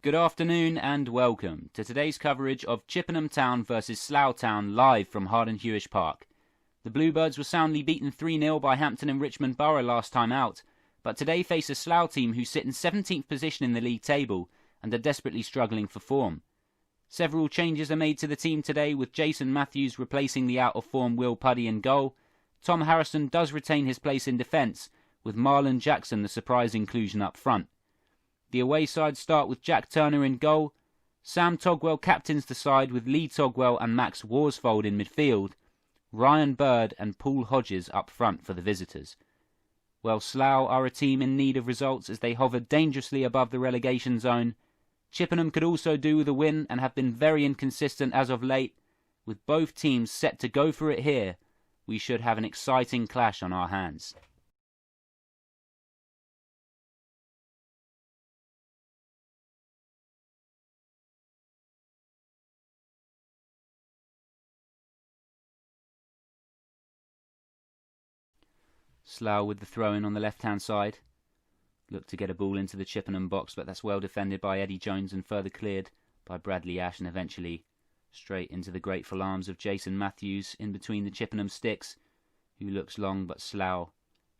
Good afternoon and welcome to today's coverage of Chippenham Town versus Slough Town live from Harden Hewish Park. The Bluebirds were soundly beaten 3-0 by Hampton and Richmond Borough last time out, but today face a Slough team who sit in 17th position in the league table and are desperately struggling for form. Several changes are made to the team today, with Jason Matthews replacing the out-of-form Will Puddy in goal. Tom Harrison does retain his place in defence, with Marlon Jackson the surprise inclusion up front. The away side start with Jack Turner in goal. Sam Togwell captains the side with Lee Togwell and Max Worsfold in midfield. Ryan Bird and Paul Hodges up front for the visitors. Well, Slough are a team in need of results as they hover dangerously above the relegation zone. Chippenham could also do with a win and have been very inconsistent as of late. With both teams set to go for it here, we should have an exciting clash on our hands. Slough with the throw-in on the left-hand side. Looked to get a ball into the Chippenham box, but that's well defended by Eddie Jones and further cleared by Bradley Ash, and eventually straight into the grateful arms of Jason Matthews in between the Chippenham sticks, who looks long, but Slough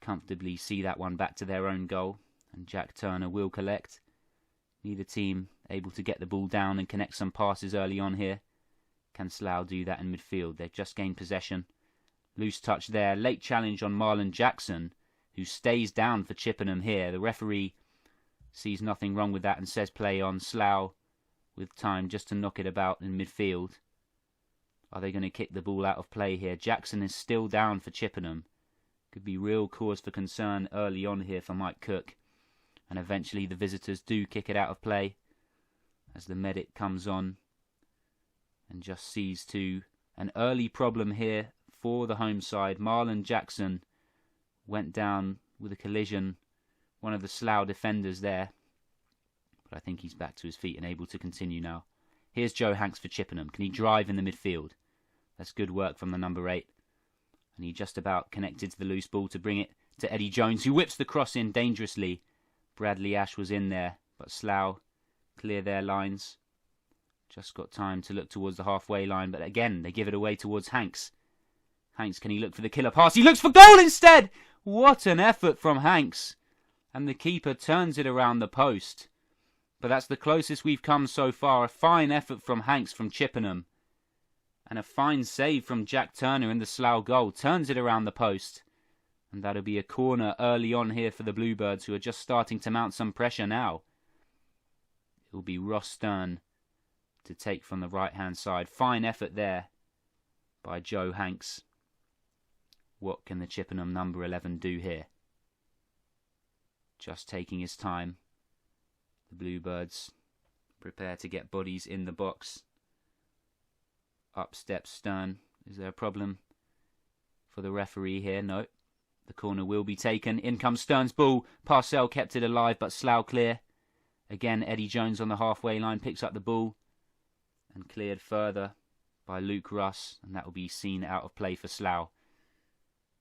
comfortably see that one back to their own goal, and Jack Turner will collect. Neither team able to get the ball down and connect some passes early on here. Can Slough do that in midfield? They've just gained possession. Loose touch there, late challenge on Marlon Jackson, who stays down for Chippenham here. The referee sees nothing wrong with that and says play on. Slough with time just to knock it about in midfield. Are they going to kick the ball out of play here? Jackson is still down for Chippenham. Could be real cause for concern early on here for Mike Cook. And eventually the visitors do kick it out of play as the medic comes on and just sees to an early problem here for the home side. Marlon Jackson went down with a collision, one of the Slough defenders there. But I think he's back to his feet and able to continue now. Here's Joe Hanks for Chippenham. Can he drive in the midfield? That's good work from the number 8. And he just about connected to the loose ball to bring it to Eddie Jones, who whips the cross in dangerously. Bradley Ash was in there, but Slough clear their lines. Just got time to look towards the halfway line, but again, they give it away towards Hanks. Hanks, can he look for the killer pass? He looks for goal instead! What an effort from Hanks. And the keeper turns it around the post. But that's the closest we've come so far. A fine effort from Hanks from Chippenham. And a fine save from Jack Turner in the Slough goal. Turns it around the post. And that'll be a corner early on here for the Bluebirds, who are just starting to mount some pressure now. It will be Ross Stern to take from the right-hand side. Fine effort there by Joe Hanks. What can the Chippenham number 11 do here? Just taking his time. The Bluebirds prepare to get bodies in the box. Up steps Stern. Is there a problem for the referee here? No. The corner will be taken. In comes Stern's ball. Parcell kept it alive, but Slough clear. Again, Eddie Jones on the halfway line picks up the ball and cleared further by Luke Russ, and that will be seen out of play for Slough.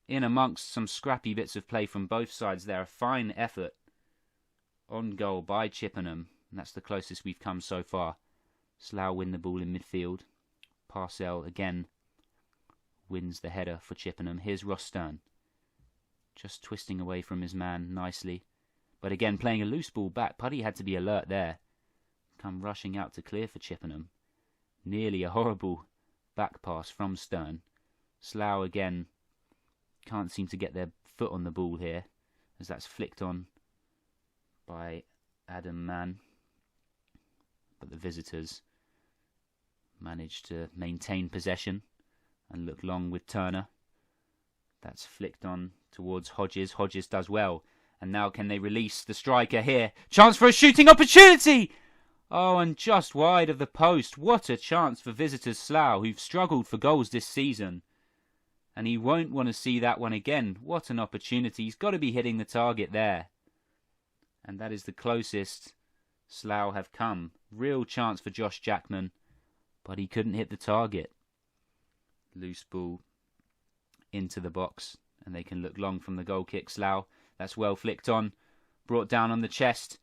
In amongst some scrappy bits of play from both sides there, a fine effort on goal by Chippenham, and that's the closest we've come so far. Slough win the ball in midfield. Parcell again wins the header for Chippenham. Here's Ross Stern, just twisting away from his man nicely, but again playing a loose ball back. Puddy had to be alert there. Come rushing out to clear for Chippenham. Nearly a horrible back pass from Stern. Slough again can't seem to get their foot on the ball here, as that's flicked on by Adam Mann. But the visitors manage to maintain possession and look long with Turner. That's flicked on towards Hodges. Hodges does well. And now can they release the striker here? Chance for a shooting opportunity! Oh, and just wide of the post. What a chance for visitors Slough, who've struggled for goals this season. And he won't want to see that one again. What an opportunity. He's got to be hitting the target there. And that is the closest Slough have come. Real chance for Josh Jackman, but he couldn't hit the target. Loose ball into the box, and they can look long from the goal kick. Slough, that's well flicked on. Brought down on the chest.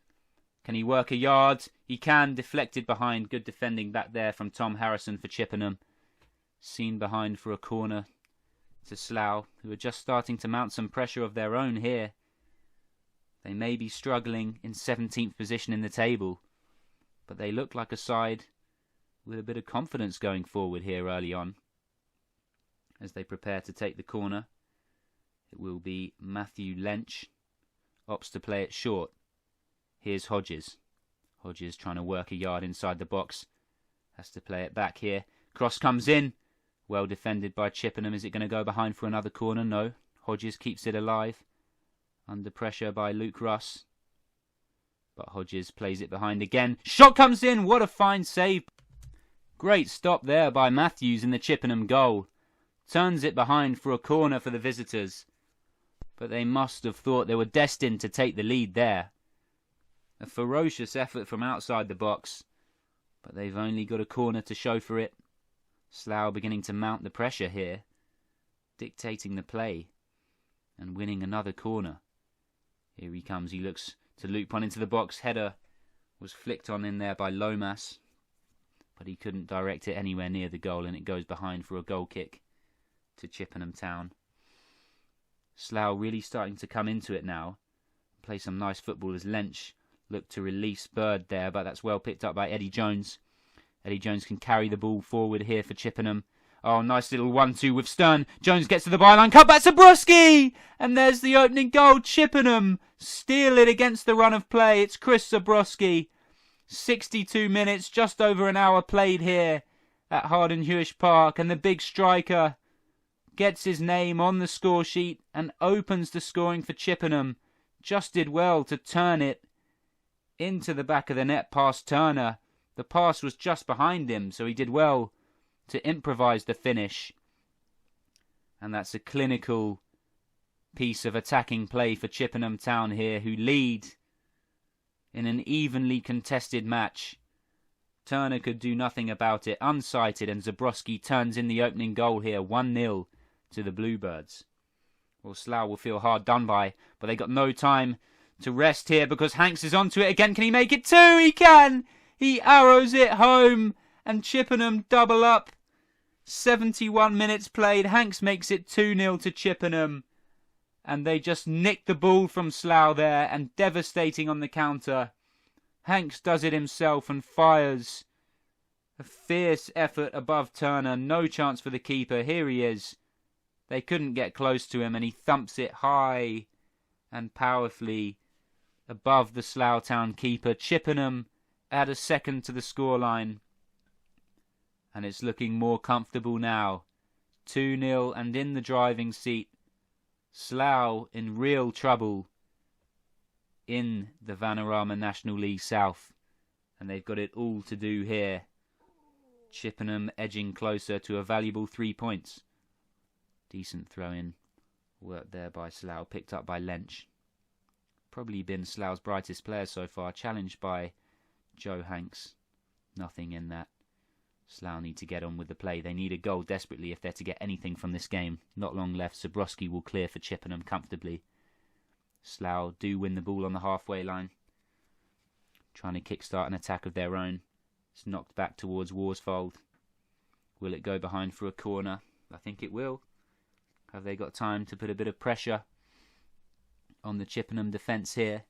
Can he work a yard? He can. Deflected behind. Good defending back there from Tom Harrison for Chippenham. Seen behind for a corner to Slough, who are just starting to mount some pressure of their own here. They may be struggling in 17th position in the table, but they look like a side with a bit of confidence going forward here early on. As they prepare to take the corner, it will be Matthew Lynch. Opts to play it short. Here's Hodges. Hodges trying to work a yard inside the box. Has to play it back here. Cross comes in. Well defended by Chippenham. Is it going to go behind for another corner? No. Hodges keeps it alive. Under pressure by Luke Russ. But Hodges plays it behind again. Shot comes in. What a fine save. Great stop there by Matthews in the Chippenham goal. Turns it behind for a corner for the visitors. But they must have thought they were destined to take the lead there. A ferocious effort from outside the box. But they've only got a corner to show for it. Slough beginning to mount the pressure here. Dictating the play. And winning another corner. Here he comes. He looks to loop one into the box. Header was flicked on in there by Lomas. But he couldn't direct it anywhere near the goal. And it goes behind for a goal kick to Chippenham Town. Slough really starting to come into it now. Play some nice football as Lynch looked to release Bird there, but that's well picked up by Eddie Jones. Eddie Jones can carry the ball forward here for Chippenham. Oh, nice little 1-2 with Stern. Jones gets to the byline. Cut back to ZEBROSKI! And there's the opening goal. Chippenham steal it against the run of play. It's Chris ZEBROSKI. 62 minutes, just over an hour played here at Harden Hewish Park. And the big striker gets his name on the score sheet and opens the scoring for Chippenham. Just did well to turn it into the back of the net past Turner. The pass was just behind him, so he did well to improvise the finish. And that's a clinical piece of attacking play for Chippenham Town here, who lead in an evenly contested match. Turner could do nothing about it, unsighted, and ZEBROSKI turns in the opening goal here, 1-0 to the Bluebirds. Well, Slough will feel hard done by, but they got no time to rest here because Hanks is onto it again. Can he make it 2? He can! He arrows it home, and Chippenham double up. 71 minutes played. Hanks makes it 2-0 to Chippenham. And they just nick the ball from Slough there, and devastating on the counter. Hanks does it himself and fires. A fierce effort above Turner. No chance for the keeper. Here he is. They couldn't get close to him, and he thumps it high and powerfully above the Slough Town keeper. Chippenham add a second to the scoreline. And it's looking more comfortable now. 2-0 and in the driving seat. Slough in real trouble in the Vanarama National League South. And they've got it all to do here. Chippenham edging closer to a valuable 3 points. Decent throw-in work there by Slough, picked up by Lynch. Probably been Slough's brightest player so far, challenged by Joe Hanks. Nothing in that. Slough need to get on with the play. They need a goal desperately if they're to get anything from this game. Not long left. ZEBROSKI will clear for Chippenham comfortably. Slough do win the ball on the halfway line. Trying to kickstart an attack of their own. It's knocked back towards Worsfold. Will it go behind for a corner? I think it will. Have they got time to put a bit of pressure on the Chippenham defence here?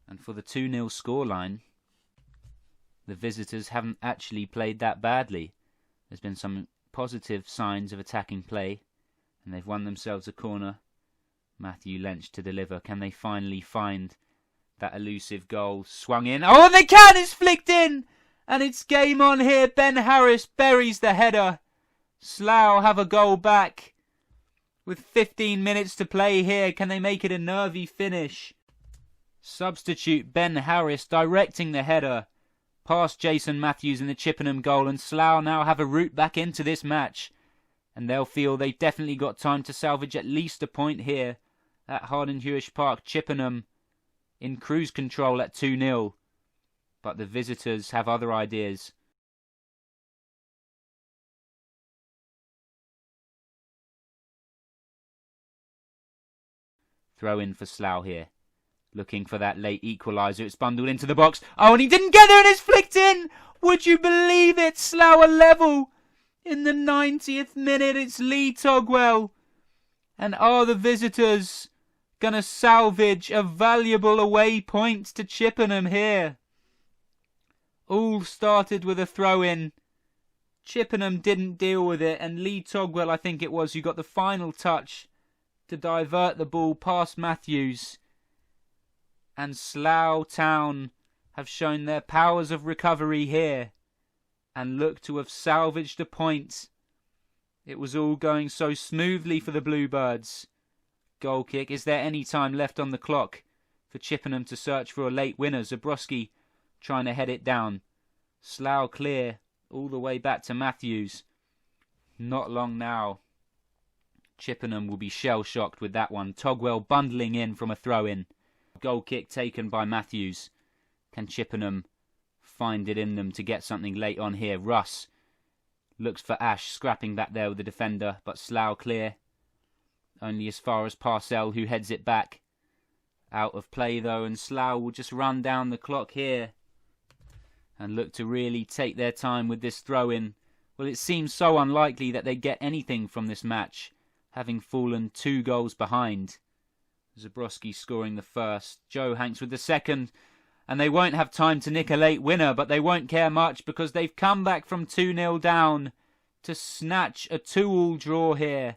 And for the 2-0 scoreline, the visitors haven't actually played that badly. There's been some positive signs of attacking play, and they've won themselves a corner. Matthew Lynch to deliver. Can they finally find that elusive goal? Swung in. Oh, they can! It's flicked in! And it's game on here. Ben Harris buries the header. Slough have a goal back with 15 minutes to play here. Can they make it a nervy finish? Substitute Ben Harris directing the header past Jason Matthews in the Chippenham goal, and Slough now have a route back into this match, and they'll feel they've definitely got time to salvage at least a point here at Harden Hewish Park. Chippenham in cruise control at 2-0, but the visitors have other ideas. Throw in for Slough here. Looking for that late equaliser. It's bundled into the box. Oh, and he didn't get there and it's flicked in! Would you believe it? Slough are level. In the 90th minute, it's Lee Togwell. And are the visitors going to salvage a valuable away point to Chippenham here? All started with a throw-in. Chippenham didn't deal with it, and Lee Togwell, I think it was, who got the final touch to divert the ball past Matthews. And Slough Town have shown their powers of recovery here and look to have salvaged a point. It was all going so smoothly for the Bluebirds. Goal kick. Is there any time left on the clock for Chippenham to search for a late winner? ZEBROSKI trying to head it down. Slough clear all the way back to Matthews. Not long now. Chippenham will be shell-shocked with that one. Togwell bundling in from a throw-in. Goal kick taken by Matthews. Can Chippenham find it in them to get something late on here? Russ looks for Ash, scrapping back there with the defender, but Slough clear. Only as far as Parcell, who heads it back. Out of play though, and Slough will just run down the clock here and look to really take their time with this throw-in. Well, it seems so unlikely that they get anything from this match, having fallen 2 goals behind. ZEBROSKI scoring the first, Joe Hanks with the second, and they won't have time to nick a late winner, but they won't care much because they've come back from 2-0 down to snatch a 2-2 draw here.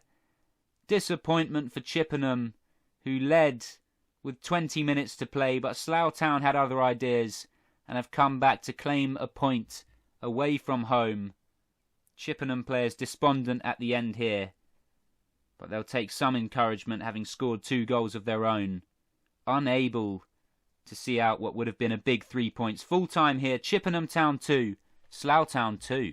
Disappointment for Chippenham, who led with 20 minutes to play, but Slough Town had other ideas and have come back to claim a point away from home. Chippenham players despondent at the end here, but they'll take some encouragement having scored 2 goals of their own. Unable to see out what would have been a big 3 points. Full time here, Chippenham Town 2, Slough Town 2.